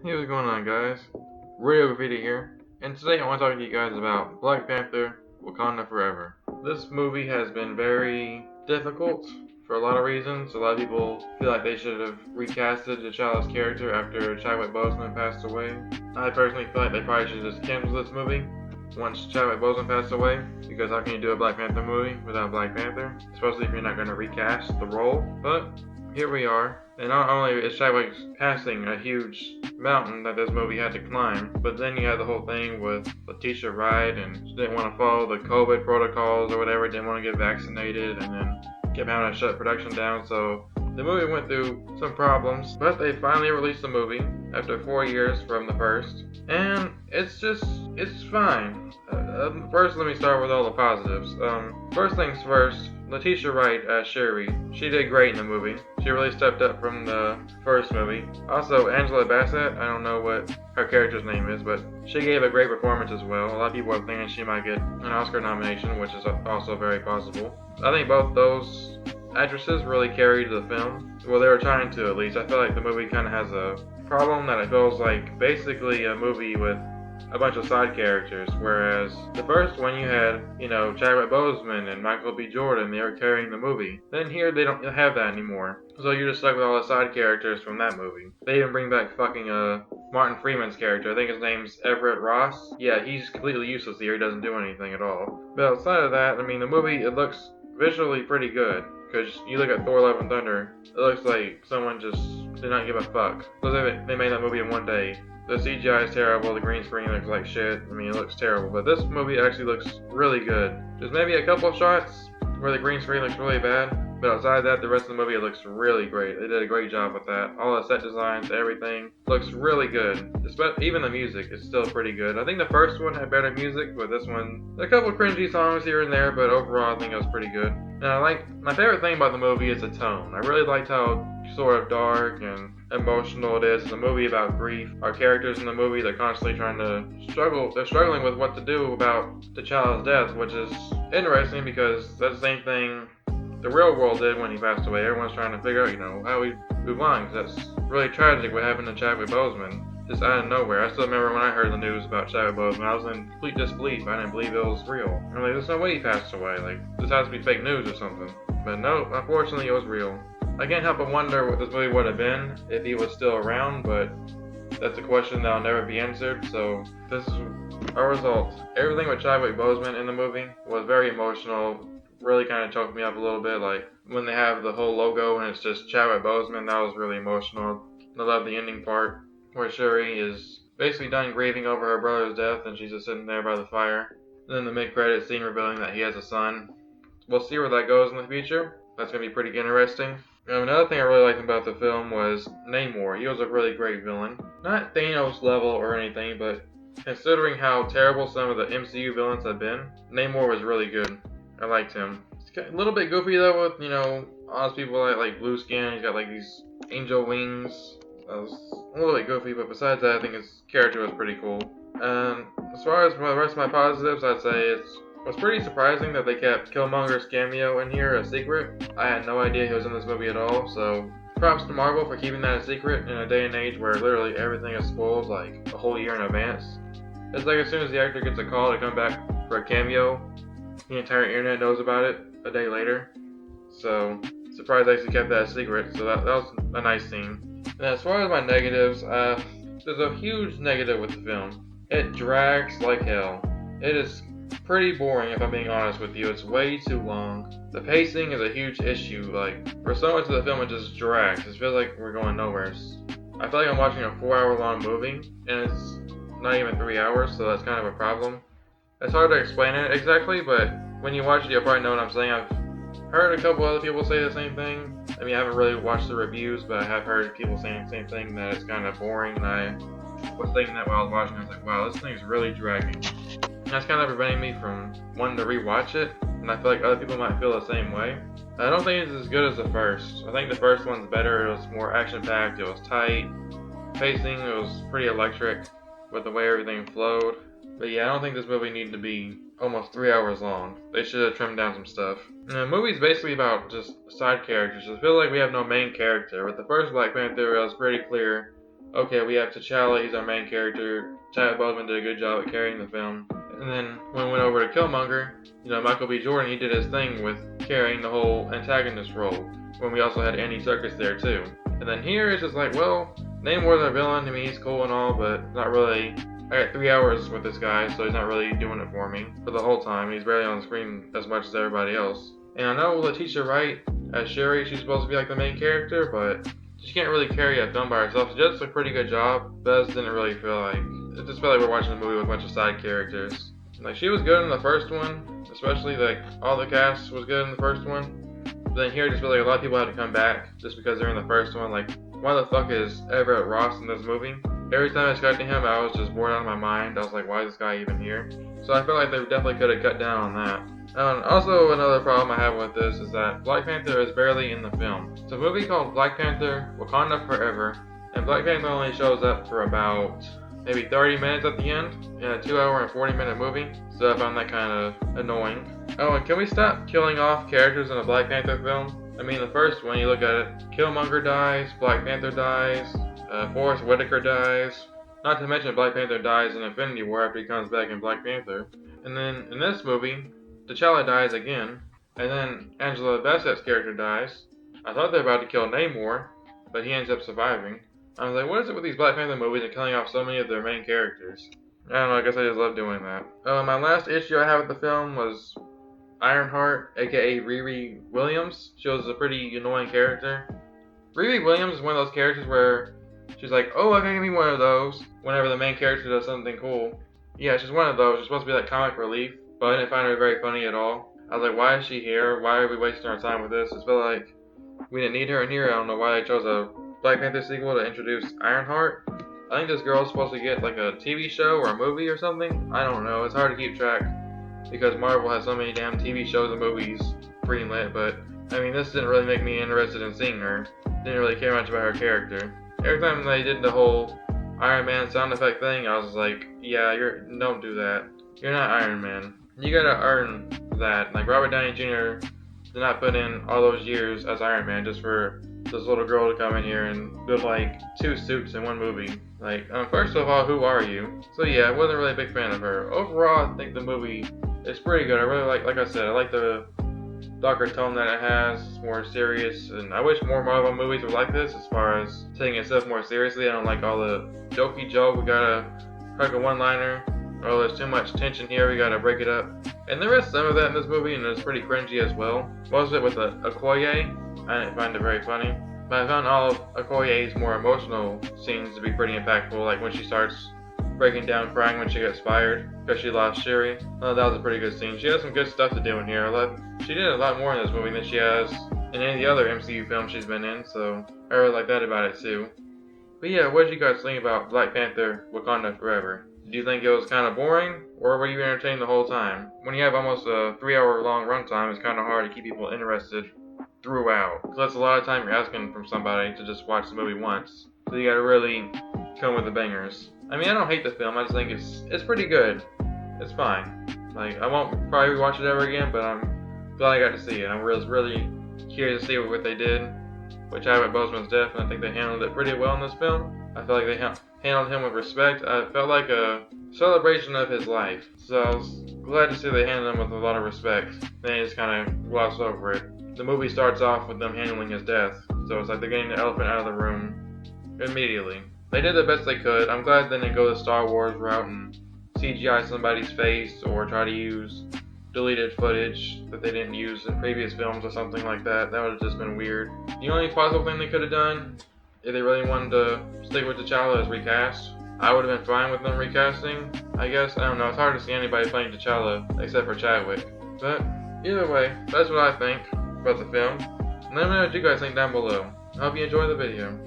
Hey, what's going on, guys? Radio Graffiti here, and today I want to talk to you guys about Black Panther Wakanda Forever. This movie has been very difficult for a lot of reasons. A lot of people feel like they should have recasted T'Challa's character after Chadwick Boseman passed away. I personally feel like they probably should have just canceled this movie once Chadwick Boseman passed away, because how can you do a Black Panther movie without Black Panther? Especially if you're not going to recast the role. But here we are. And not only is Chadwick passing a huge mountain that this movie had to climb, but then you had the whole thing with Letitia Wright, and she didn't want to follow the COVID protocols or whatever, didn't want to get vaccinated, and then kept having to shut production down. So the movie went through some problems, but they finally released the movie after 4 years from the first, and it's fine. First, let me start with all the positives. First things first, Letitia Wright as Shuri. She did great in the movie. She really stepped up from the first movie. Also, Angela Bassett, I don't know what her character's name is, but she gave a great performance as well. A lot of people are thinking she might get an Oscar nomination, which is also very possible. I think both those actresses really carried the film. Well, they were trying to, at least. I feel like the movie kind of has a problem that it feels like basically a movie with a bunch of side characters, whereas the first one you had, Chadwick Boseman and Michael B. Jordan, they were carrying the movie. Then here they don't have that anymore. So you're just stuck with all the side characters from that movie. They even bring back fucking Martin Freeman's character. I think his name's Everett Ross. Yeah, he's completely useless here. He doesn't do anything at all. But outside of that, I mean, the movie, it looks visually pretty good. Because you look at Thor: Love and Thunder, it looks like someone just did not give a fuck. Because they made that movie in one day. The CGI is terrible, the green screen looks like shit. I mean, it looks terrible. But this movie actually looks really good. There's maybe a couple shots where the green screen looks really bad. But outside that, the rest of the movie, it looks really great. They did a great job with that. All the set designs, everything looks really good. Even the music is still pretty good. I think the first one had better music, but this one, a couple cringy songs here and there, but overall I think it was pretty good. And my favorite thing about the movie is the tone. I really liked how sort of dark and emotional it is. It's a movie about grief. Our characters in the movie, they're constantly trying to struggle. They're struggling with what to do about T'Challa's death, which is interesting because that's the same thing the real world did when he passed away. Everyone's trying to figure out, how we move on, because that's really tragic what happened to Chadwick Boseman. Just out of nowhere. I still remember when I heard the news about Chadwick Boseman, I was in complete disbelief. I didn't believe it was real. I'm like, there's no way he passed away. Like, this has to be fake news or something. But no, unfortunately it was real. I can't help but wonder what this movie would have been if he was still around, but that's a question that'll never be answered, so this is our result. Everything with Chadwick Boseman in the movie was very emotional, really kind of choked me up a little bit, like when they have the whole logo and it's just Chadwick Boseman, that was really emotional. I love the ending part where Shuri is basically done grieving over her brother's death and she's just sitting there by the fire. And then the mid-credits scene revealing that he has a son. We'll see where that goes in the future. That's going to be pretty interesting. Another thing I really liked about the film was Namor. He was a really great villain. Not Thanos level or anything, but considering how terrible some of the MCU villains have been, Namor was really good. I liked him. He's a little bit goofy though with, all those people like blue skin. He's got like these angel wings. That was a little bit goofy, but besides that, I think his character was pretty cool. As far as the rest of my positives, I'd say it was pretty surprising that they kept Killmonger's cameo in here a secret. I had no idea he was in this movie at all, so props to Marvel for keeping that a secret in a day and age where literally everything is spoiled like a whole year in advance. It's like as soon as the actor gets a call to come back for a cameo, the entire internet knows about it a day later. So, surprised they actually kept that a secret, so that was a nice scene. And as far as my negatives, there's a huge negative with the film. It drags like hell. It is pretty boring if I'm being honest with you. It's way too long. The pacing is a huge issue. Like, for so much of the film it just drags. It feels like we're going nowhere. I feel like I'm watching a 4-hour long movie, and it's not even 3 hours, so that's kind of a problem. It's hard to explain it exactly, but when you watch it you'll probably know what I'm saying. I've heard a couple other people say the same thing. I mean, I haven't really watched the reviews, but I have heard people saying the same thing, that it's kind of boring, and I was thinking that while I was watching, I was like, wow, this thing's really dragging. And that's kind of preventing me from wanting to rewatch it, and I feel like other people might feel the same way. I don't think it's as good as the first. I think the first one's better. It was more action-packed, it was tight. Pacing, it was pretty electric with the way everything flowed. But yeah, I don't think this movie needed to be almost 3 hours long. They should have trimmed down some stuff. And the movie's basically about just side characters. I feel like we have no main character. With the first Black Panther, it was pretty clear okay, we have T'Challa, he's our main character. Chadwick Boseman did a good job at carrying the film. And then when we went over to Killmonger, Michael B. Jordan, he did his thing with carrying the whole antagonist role. When we also had Andy Serkis there too. And then here it's just like, well, Namor's our villain. I mean, he's cool and all, but not really. I got 3 hours with this guy, so he's not really doing it for me for the whole time. He's barely on the screen as much as everybody else. And I know Letitia Wright as Shuri, she's supposed to be like the main character, but she can't really carry a film by herself. She does a pretty good job, but I just didn't really feel like it. Just felt like we're watching a movie with a bunch of side characters. Like, she was good in the first one, especially like all the cast was good in the first one. But then here, I just feel like a lot of people had to come back just because they're in the first one. Like, why the fuck is Everett Ross in this movie? Every time I was to him, I was just bored out of my mind. I was like, why is this guy even here? So I feel like they definitely could have cut down on that. Also, another problem I have with this is that Black Panther is barely in the film. It's a movie called Black Panther Wakanda Forever, and Black Panther only shows up for about maybe 30 minutes at the end in a 2-hour and 40-minute movie, so I found that kind of annoying. Oh, and can we stop killing off characters in a Black Panther film? I mean, the first one, you look at it, Killmonger dies, Black Panther dies, Forrest Whitaker dies, not to mention Black Panther dies in Infinity War after he comes back in Black Panther. And then in this movie, T'Challa dies again, and then Angela Bassett's character dies. I thought they were about to kill Namor, but he ends up surviving. I was like, what is it with these Black Panther movies and killing off so many of their main characters? I don't know, I guess I just love doing that. My last issue I had with the film was Ironheart, aka Riri Williams. She was a pretty annoying character. Riri Williams is one of those characters where she's like, oh, I can give me one of those whenever the main character does something cool. Yeah, she's one of those. She's supposed to be like comic relief, but I didn't find her very funny at all. I was like, why is she here? Why are we wasting our time with this? I feel like we didn't need her in here. I don't know why they chose a Black Panther sequel to introduce Ironheart. I think this girl's supposed to get like a TV show or a movie or something. I don't know. It's hard to keep track because Marvel has so many damn TV shows and movies greenlit, but I mean, this didn't really make me interested in seeing her. Didn't really care much about her character. Every time they did the whole Iron Man sound effect thing, I was like, yeah, don't do that. You're not Iron Man. You gotta earn that. Like, Robert Downey Jr. did not put in all those years as Iron Man just for this little girl to come in here and build like 2 suits in one movie. Like, first of all, who are you? So yeah, I wasn't really a big fan of her. Overall, I think the movie is pretty good. I really like I said, I like the darker tone that it has. It's more serious, and I wish more Marvel movies were like this as far as taking itself more seriously. I don't like all the jokey joke, we gotta crack a one-liner. Oh, there's too much tension here, we gotta break it up. And there is some of that in this movie, and it's pretty cringy as well. Most of it with Okoye, I didn't find it very funny. But I found all of Okoye's more emotional scenes to be pretty impactful, like when she starts breaking down crying when she gets fired because she lost Shuri. That was a pretty good scene. She has some good stuff to do in here. She did a lot more in this movie than she has in any of the other MCU films she's been in, so I really like that about it too. But yeah, what did you guys think about Black Panther Wakanda Forever? Did you think it was kind of boring, or were you entertained the whole time? When you have almost a 3-hour long runtime, it's kind of hard to keep people interested throughout. Because that's a lot of time you're asking from somebody to just watch the movie once. So you gotta really come with the bangers. I mean, I don't hate the film, I just think it's pretty good. It's fine. Like, I won't probably watch it ever again, but I'm glad I got to see it. I'm really curious to see what they did with Chadwick Boseman's death, and I think they handled it pretty well in this film. I feel like they handled him with respect. I felt like a celebration of his life. So I was glad to see they handled him with a lot of respect. Then they just kind of glossed over it. The movie starts off with them handling his death, so it's like they're getting the elephant out of the room immediately. They did the best they could. I'm glad they didn't go the Star Wars route and CGI somebody's face or try to use deleted footage that they didn't use in previous films or something like that. That would have just been weird. The only possible thing they could have done, if they really wanted to stick with T'Challa, is recast. I would have been fine with them recasting, I guess. I don't know, it's hard to see anybody playing T'Challa except for Chadwick. But either way, that's what I think about the film. Let me know what you guys think down below. I hope you enjoy the video.